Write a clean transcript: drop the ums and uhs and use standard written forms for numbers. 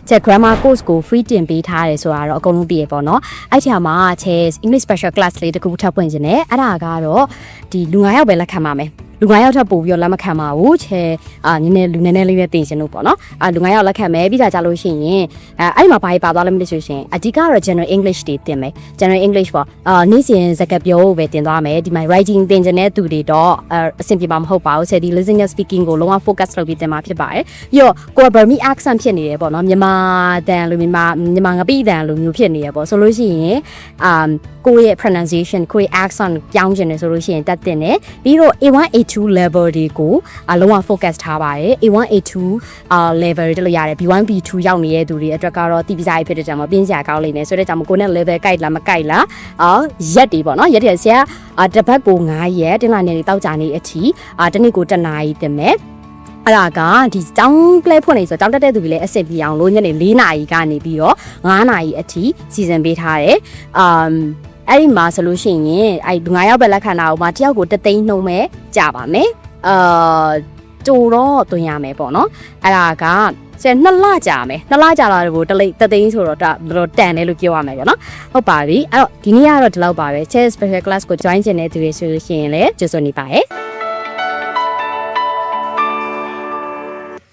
ချက် grammar course ကို free တင်ပေးထားတယ်ဆိုတာတော့အကုန်လုံးသိရပေါ့နော်အဲ့ဒီမှာ English special class လေးတခုထပ်ဖွင့်ခြင်းနဲ့အဲ့ဒါကတော့ဒီလူ9ယောက်ပဲလက်ခံပါမယ်လူ9ယောက်ထပ်ပို့ပြီးတော့လက်မခံပါဘူးချဲနည်းနည်းလူနည်းနည်းလေးပဲတင်ရှင်လို့ပေါ့နော်လူ9ယောက်လက်ခံမယ်ပြီးတာကြလို့ရှိရင်အဲ့မှာဘာကြီးပါသွားလဲမသိဆိုရှင်အဓိကတော့ general English တွေတင်မယ် general English ပေါ့နေ့စဉ်စကားပြောကိုပဲတင်သွားမယ်ဒီမှာ writing တင်ခြင်းတဲ့သူတွေတော့အဆင်ပြေမှာမဟုတ်ပါဘူးဆယ်ဒီ listening speaking ကိုလုံးဝ focus လုပ်ပြီးတင်မှာဖြစ်ပါတယ်ပြီးတော့ကိုယ် Burmese accent ဖြစ်နေတယ်ပေါ့နော်မြန်မာတန်လိုမြန်မာငပိတန်လိုမျိုးဖြစ်နေရပေါ့ဆိုလို့ရှိရင်ကိုယ့်ရဲ့ pronunciation ကိုယ့်ရဲ့ accent ပြောင်းခြင်းတယ်ဆိုလို့ရှိရင်တက်တင်တယ်ပြီးတော့ A1 A2 level တွေကိုလုံးဝ focus ထားပါတယ် A1 A2 level တက်လို့ရတယ် B1 B2 ရောက်နေတဲ့သူတွေအတွက်ကတော့တိပစားဖြစ်တဲ့ကြောင့်မပြင်းစရာကောင်းလိမ့်မယ်ဆိုတဲ့ကြောင့်ကိုယ်နဲ့ level ကိုက်လားမကိုက်လားရက်တွေပေါ့နော်ရက်တွေဆရာတစ်ပတ်ကို9ရက်တင်လာနေတောက်ကြနေအထိတနေ့ကို1နာရီတင်မယ်အဲ့ဒါကဒီတောင်းကလေးဖွင့်နေဆိုတောင်းတက်တဲ့သူတွေလည်းအဆင်ပြေအောင်လို့ညနေ4နာရီကနေပြီးတော့9နာရီအထိစီစဉ်ပေးထားတယ်အဲ့ဒီမှာဆိုလို့ရှိရင်အဲ့9ယောက်ပဲလက်ခံတာဥမာတယောက်ကို3သိန်းနှုံးမဲ့ကြပါမယ်ကြိုတော့တွင်ရမယ်ပေါ့နော်အဲ့ဒါက2လကြာမယ်2လကြာလာတယ်ဘို့တသိန်းဆိုတော့ဒါဘယ်လိုတန်လဲလို့ပြောရမယ်ပေါ့နော်ဟုတ်ပါပြီအဲ့တော့ဒီနေ့ကတော့ဒီလောက်ပါပဲ Chess Special Class ကို join ချင်တဲ့သူတွေဆိုလို့ရှိရင်လည်းကြိုဆိုနေပါရစေ